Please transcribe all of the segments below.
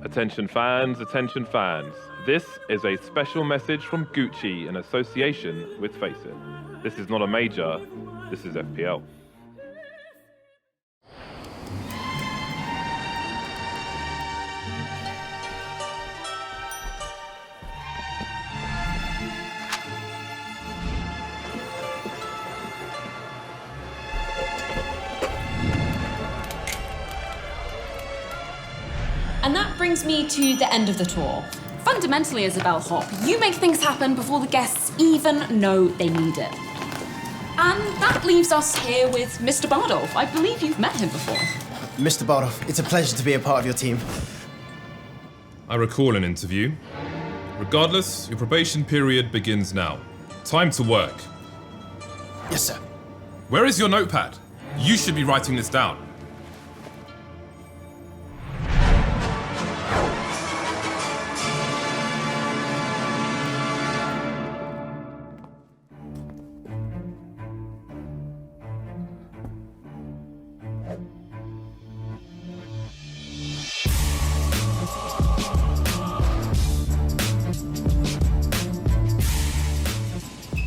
Attention fans, attention fans. This is a special message from Gucci in association with FACEIT. This is not a major, this is FPL. And that brings me to the end of the tour. Fundamentally, as a Bellhop, you make things happen before the guests even know they need it. And that leaves us here with Mr. Bardolph. I believe you've met him before. Mr. Bardolph, it's a pleasure to be a part of your team. I recall an interview. Regardless, your probation period begins now. Time to work. Yes, sir. Where is your notepad? You should be writing this down.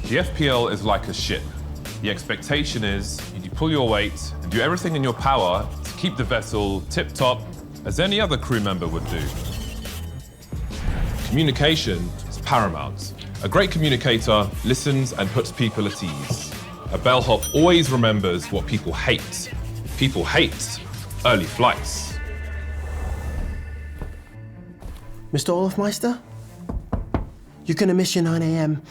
The FPL is like a ship. The expectation is you pull your weight and do everything in your power to keep the vessel tip-top, as any other crew member would do. Communication is paramount. A great communicator listens and puts people at ease. A bellhop always remembers what people hate. People hate early flights. Mr. Olafmeister? You're gonna miss your 9 a.m.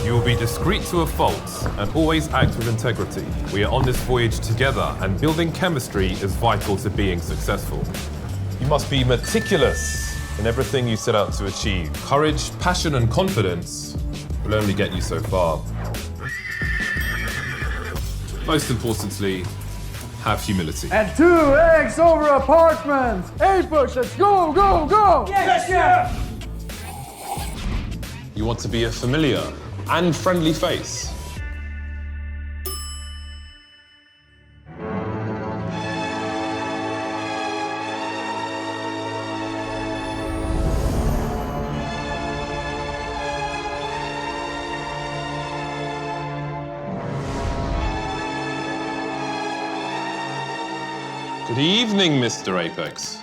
You will be discreet to a fault and always act with integrity. We are on this voyage together, and building chemistry is vital to being successful. You must be meticulous in everything you set out to achieve. Courage, passion, and confidence will only get you so far. Most importantly, have humility. And 2 eggs over apartments! 8 bucks, let's go, go, go! Yes, sir! You want to be a familiar and friendly face. Good evening, Mr. Apex.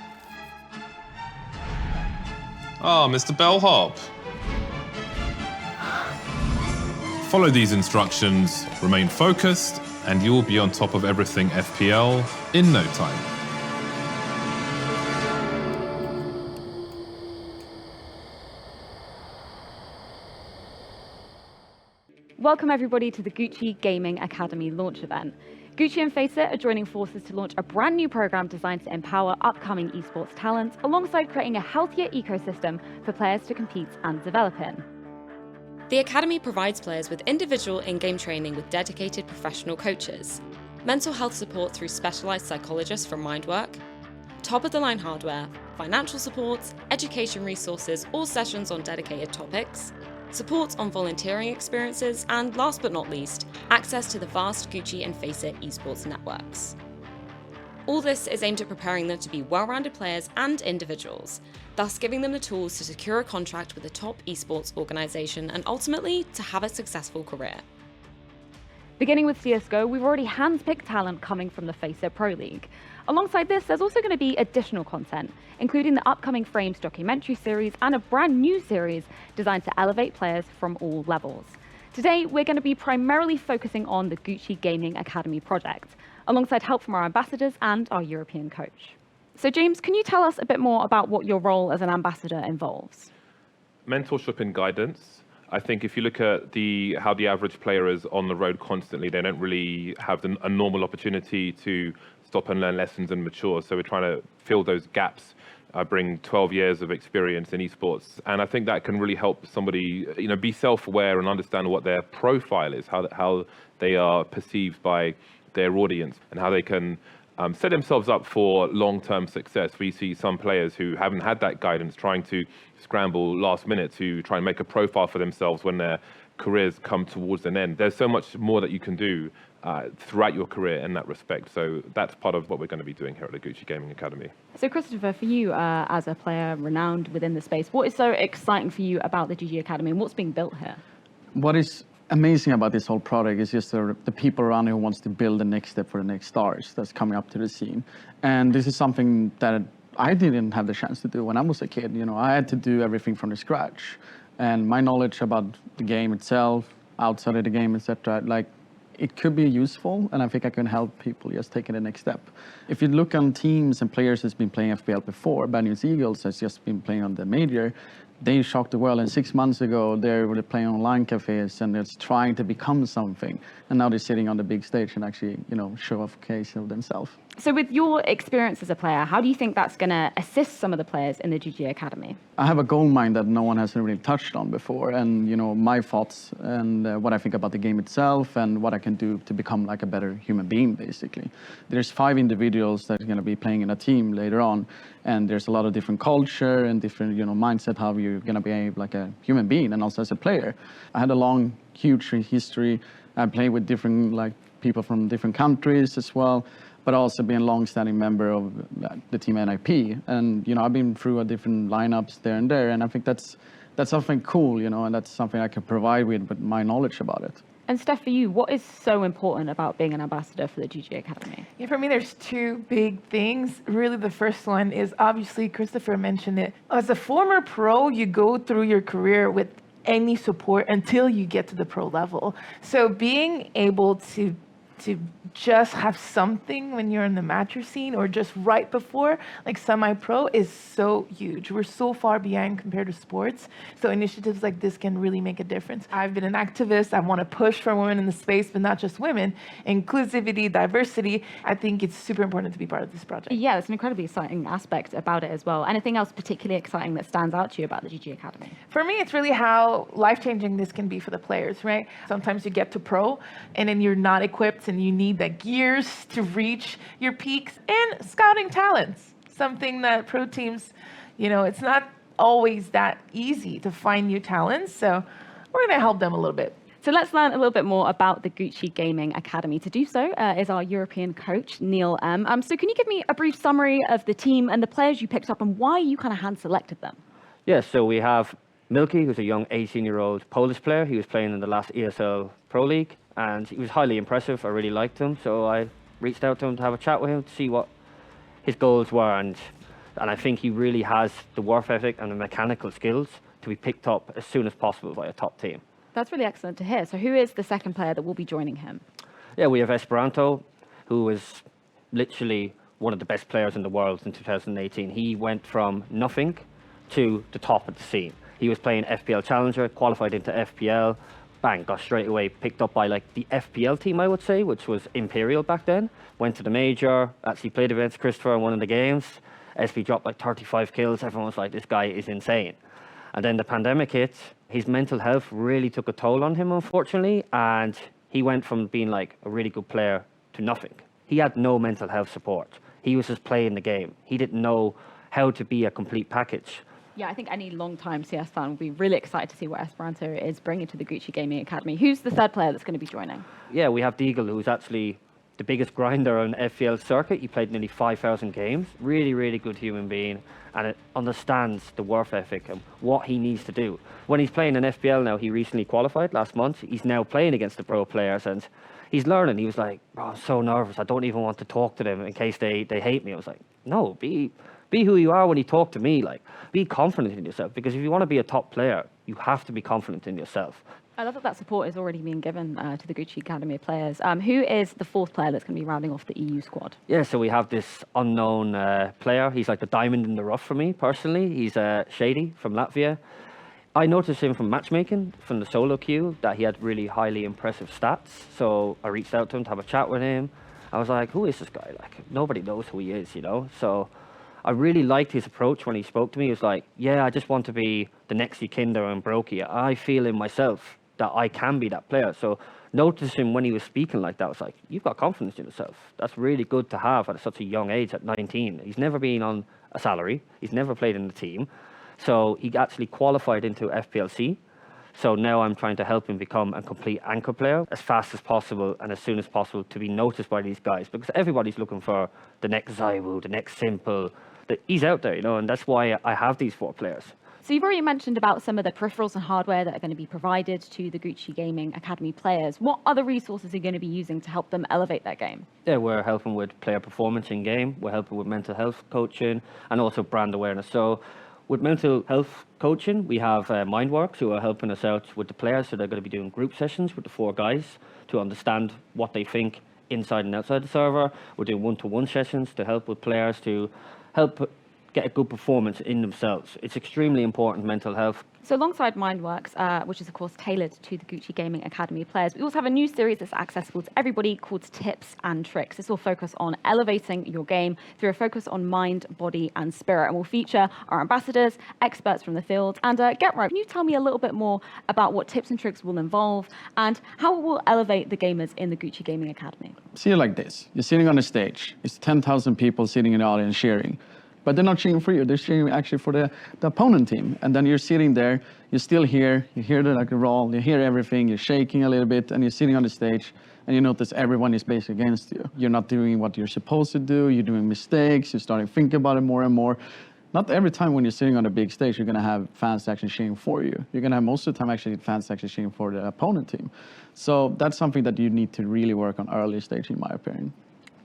Ah, Mr. Bellhop. Follow these instructions, remain focused, and you'll be on top of everything FPL in no time. Welcome everybody to the Gucci Gaming Academy launch event. Gucci and FACEIT are joining forces to launch a brand new program designed to empower upcoming esports talents, alongside creating a healthier ecosystem for players to compete and develop in. The Academy provides players with individual in-game training with dedicated professional coaches, mental health support through specialised psychologists from Mindwork, top-of-the-line hardware, financial support, education resources, all sessions on dedicated topics, support on volunteering experiences, and last but not least, access to the vast Gucci and FACEIT esports networks. All this is aimed at preparing them to be well-rounded players and individuals, thus giving them the tools to secure a contract with a top esports organisation and ultimately to have a successful career. Beginning with CSGO, we've already handpicked talent coming from the FACEIT Pro League. Alongside this, there's also going to be additional content, including the upcoming Frames documentary series and a brand new series designed to elevate players from all levels. Today, we're going to be primarily focusing on the Gucci Gaming Academy project, alongside help from our ambassadors and our European coach. So James, can you tell us a bit more about what your role as an ambassador involves? Mentorship and guidance. I think if you look at how the average player is on the road constantly, they don't really have a normal opportunity to stop and learn lessons and mature. So we're trying to fill those gaps. I bring 12 years of experience in esports, and I think that can really help somebody, be self-aware and understand what their profile is, how they are perceived by their audience, and how they can set themselves up for long-term success. We see some players who haven't had that guidance trying to scramble last minute to try and make a profile for themselves when their careers come towards an end. There's so much more that you can do throughout your career in that respect. So that's part of what we're going to be doing here at the Gucci Gaming Academy. So Christopher, for you as a player renowned within the space, what is so exciting for you about the GG Academy and what's being built here? What is amazing about this whole project is just the people around who wants to build the next step for the next stars that's coming up to the scene. And this is something that I didn't have the chance to do when I was a kid. You know, I had to do everything from the scratch. And my knowledge about the game itself, outside of the game, etc., like, it could be useful, and I think I can help people just taking the next step. If you look on teams and players that's been playing FPL before, Bad News Eagles has just been playing on the major, they shocked the world, and 6 months ago they were playing online cafes and it's trying to become something, and now they're sitting on the big stage and actually, you know, show off case of themselves. So with your experience as a player, how do you think that's going to assist some of the players in the GG Academy? I have a gold mine that no one has really touched on before, and you know, my thoughts and what I think about the game itself and what I can do to become like a better human being, basically. There's 5 individuals that are going to be playing in a team later on, and there's a lot of different culture and different, you know, mindset how you're going to behave like a human being and also as a player. I had a long, huge history. I played with different like people from different countries as well, but also being a long-standing member of the team NIP. And, you know, I've been through different lineups there and there, and I think that's something cool, you know, and that's something I can provide with my knowledge about it. And Steph, for you, what is so important about being an ambassador for the GG Academy? Yeah, for me, there's 2 big things. Really, the first one is obviously, Christopher mentioned it. As a former pro, you go through your career with any support until you get to the pro level. So being able to just have something when you're in the mature scene or just right before, like semi-pro, is so huge. We're so far behind compared to sports. So initiatives like this can really make a difference. I've been an activist. I want to push for women in the space, but not just women. Inclusivity, diversity. I think it's super important to be part of this project. Yeah, there's an incredibly exciting aspect about it as well. Anything else particularly exciting that stands out to you about the GG Academy? For me, it's really how life-changing this can be for the players, right? Sometimes you get to pro and then you're not equipped and you need the gears to reach your peaks, and scouting talents, something that pro teams, you know, it's not always that easy to find new talents, so we're going to help them a little bit. So let's learn a little bit more about the Gucci Gaming Academy. To do so is our European coach, Neil M. So can you give me a brief summary of the team and the players you picked up and why you kind of hand-selected them? Yeah, so we have Milky, who's a young 18-year-old Polish player. He was playing in the last ESL Pro League, and he was highly impressive. I really liked him, so I reached out to him to have a chat with him to see what his goals were, and I think he really has the work ethic and the mechanical skills to be picked up as soon as possible by a top team. That's really excellent to hear. So who is the second player that will be joining him? Yeah, we have Esperanto, who was literally one of the best players in the world in 2018. He went from nothing to the top of the scene. He was playing FPL Challenger, qualified into FPL, bang, got straight away picked up by like the FPL team, I would say, which was Imperial back then. Went to the major, actually played against Christopher in one of the games. SP dropped like 35 kills. Everyone was like, this guy is insane. And then the pandemic hit. His mental health really took a toll on him, unfortunately, and he went from being like a really good player to nothing. He had no mental health support. He was just playing the game. He didn't know how to be a complete package. Yeah, I think any long-time CS fan will be really excited to see what Esperanto is bringing to the Gucci Gaming Academy. Who's the third player that's going to be joining? Yeah, we have Deagle, who's actually the biggest grinder on FPL circuit. He played nearly 5,000 games. Really, really good human being, and it understands the work ethic and what he needs to do. When he's playing in FPL now, he recently qualified last month. He's now playing against the pro players, and he's learning. He was like, oh, I'm so nervous. I don't even want to talk to them in case they hate me. I was like, no, be who you are when you talk to me. Like, be confident in yourself, because if you want to be a top player, you have to be confident in yourself. I love that support is already being given to the Gucci Academy players. Who is the fourth player that's going to be rounding off the EU squad? Yeah, so we have this unknown player. He's like the diamond in the rough for me, personally. He's Shady from Latvia. I noticed him from matchmaking, from the solo queue, that he had really highly impressive stats. So I reached out to him to have a chat with him. I was like, who is this guy? Like, nobody knows who he is, you know? So I really liked his approach when he spoke to me. He was like, yeah, I just want to be the next Yukinder and Brokey. I feel in myself that I can be that player. So noticing when he was speaking like that, I was like, you've got confidence in yourself. That's really good to have at such a young age, at 19. He's never been on a salary. He's never played in the team. So he actually qualified into FPLC. So now I'm trying to help him become a complete anchor player as fast as possible and as soon as possible to be noticed by these guys, because everybody's looking for the next Zywoo, the next Simple. He's out there, and that's why I have these 4 players. So you've already mentioned about some of the peripherals and hardware that are going to be provided to the Gucci Gaming Academy players. What other resources are you going to be using to help them elevate their game? Yeah, we're helping with player performance in game, we're helping with mental health coaching, and also brand awareness. So with mental health coaching, we have Mindworks who are helping us out with the players. So they're going to be doing group sessions with the 4 guys to understand what they think inside and outside the server. We're doing one-to-one sessions to help with players to help get a good performance in themselves. It's extremely important, mental health. So alongside Mindworks, which is of course tailored to the Gucci Gaming Academy players, we also have a new series that's accessible to everybody called Tips and Tricks. This will focus on elevating your game through a focus on mind, body and spirit, and will feature our ambassadors, experts from the field, and Get Right. Can you tell me a little bit more about what Tips and Tricks will involve and how it will elevate the gamers in the Gucci Gaming Academy? See it like this. You're sitting on a stage. It's 10,000 people sitting in the audience cheering. But they're not cheering for you. They're cheering actually for the opponent team. And then you're sitting there, you're still here, you hear the roll, you hear everything, you're shaking a little bit, and you're sitting on the stage, and you notice everyone is basically against you. You're not doing what you're supposed to do, you're doing mistakes, you're starting to think about it more and more. Not every time when you're sitting on a big stage, you're gonna have fans actually cheering for you. You're gonna have most of the time actually fans actually cheering for the opponent team. So that's something that you need to really work on early stage, in my opinion.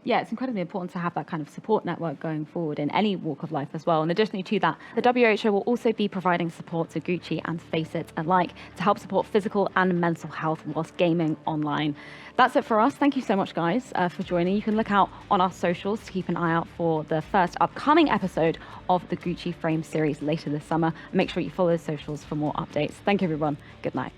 Yeah, it's incredibly important to have that kind of support network going forward in any walk of life as well. And additionally to that, the WHO will also be providing support to Gucci and FACEIT alike to help support physical and mental health whilst gaming online. That's it for us. Thank you so much, guys, for joining. You can look out on our socials to keep an eye out for the first upcoming episode of the Gucci Frame series later this summer. And make sure you follow the socials for more updates. Thank you, everyone. Good night.